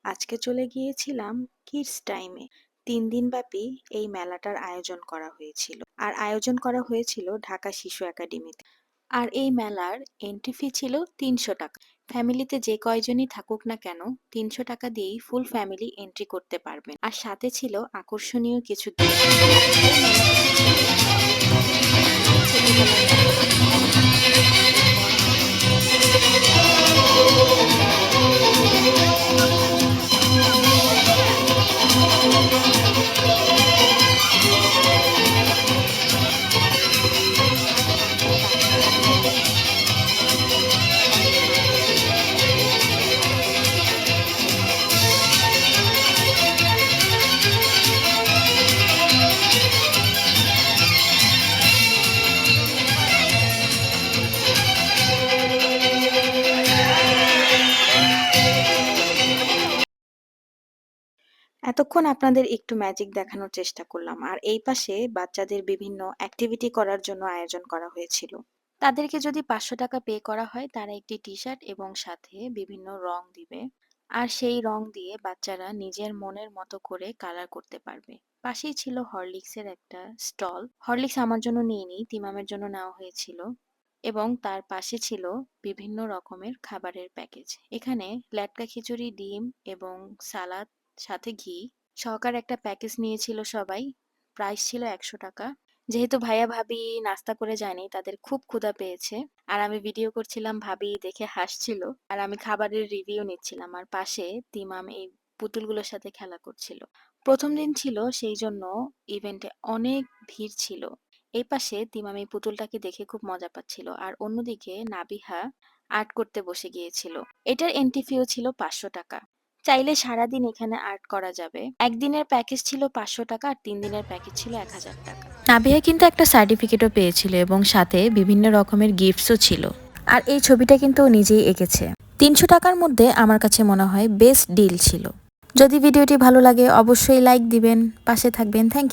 আজকে চলে গিয়েছিলাম কিডস টাইমে। ৩ দিনব্যাপী এই মেলাটার আয়োজন করা হয়েছিল। আর আয়োজন করা হয়েছিল ঢাকা শিশু একাডেমিতে। আর এই মেলার এন্ট্রি ফি ছিল ৳৩০০। ফ্যামিলিতে যে কয়জনই থাকুক না কেন, ৳৩০০ দিয়েই ফুল ফ্যামিলি এন্ট্রি করতে পারবেন। আর সাথে ছিল আকর্ষণীয় কিছু গিফট। এই মেলাটাতে ছিল এতক্ষণ আপনাদের একটু ম্যাজিক দেখানোর চেষ্টা করলাম। আর এই পাশে বাচ্চাদের বিভিন্ন অ্যাক্টিভিটি করার জন্য আয়োজন করা হয়েছিল। তাদেরকে যদি ৳৫০০ পে করা হয়, তারা একটি টি-শার্ট এবং সাথে বিভিন্ন রং দিবে। আর সেই রং দিয়ে বাচ্চারা নিজের মনের মতো করে কালার করতে পারবে। পাশেই ছিল হরলিক্সের একটা স্টল। হরলিক্স আমার জন্য নিইনি, তিমামের জন্য নেওয়া হয়েছিল। এবং তার পাশে ছিল বিভিন্ন রকমের খাবারের প্যাকেজ। এখানে লেটকা খিচুড়ি, ডিম এবং সালাদ সাথে ঘি সহকারে একটা প্যাকেজ নিয়েছিল সবাই। প্রাইস ছিল ৳১০০। যেহেতু ভাইয়া ভাবি নাস্তা করে যায়নি, তাদের খুব ক্ষুধা পেয়েছে। আর আমি ভিডিও করছিলাম, ভাবি দেখে হাসছিল। আর আমি খাবারের রিভিউ নিচ্ছিলাম। আর পাশে তিমাম এই পুতুলগুলোর সাথে খেলা করছিল। প্রথম দিন ছিল, সেই জন্য ইভেন্টে অনেক ভিড় ছিল। এই পাশে তিমাম এই পুতুলটাকে দেখে খুব মজা পাচ্ছিল। আর অন্যদিকে নাবিহা আর্ট করতে বসে গিয়েছিল। এটার এন্ট্রি ফিও ছিল ৳৫০০। চাইলে সারাদিন এখানে আর্ট করা যাবে। একদিনের প্যাকেজ ছিল ৳৫০০ আর ৩ দিনের প্যাকেজ ছিল ৳১,০০০। নাবিহা কিন্তু একটা সার্টিফিকেটও পেয়েছিল এবং সাথে বিভিন্ন রকমের গিফটসও ছিল। আর এই ছবিটা কিন্তু ও নিজেই এঁকেছে। ৳৩০০ মধ্যে আমার কাছে মনে হয় বেস্ট ডিল ছিল। যদি ভিডিওটি ভালো লাগে অবশ্যই লাইক দিবেন, পাশে থাকবেন। Thank you.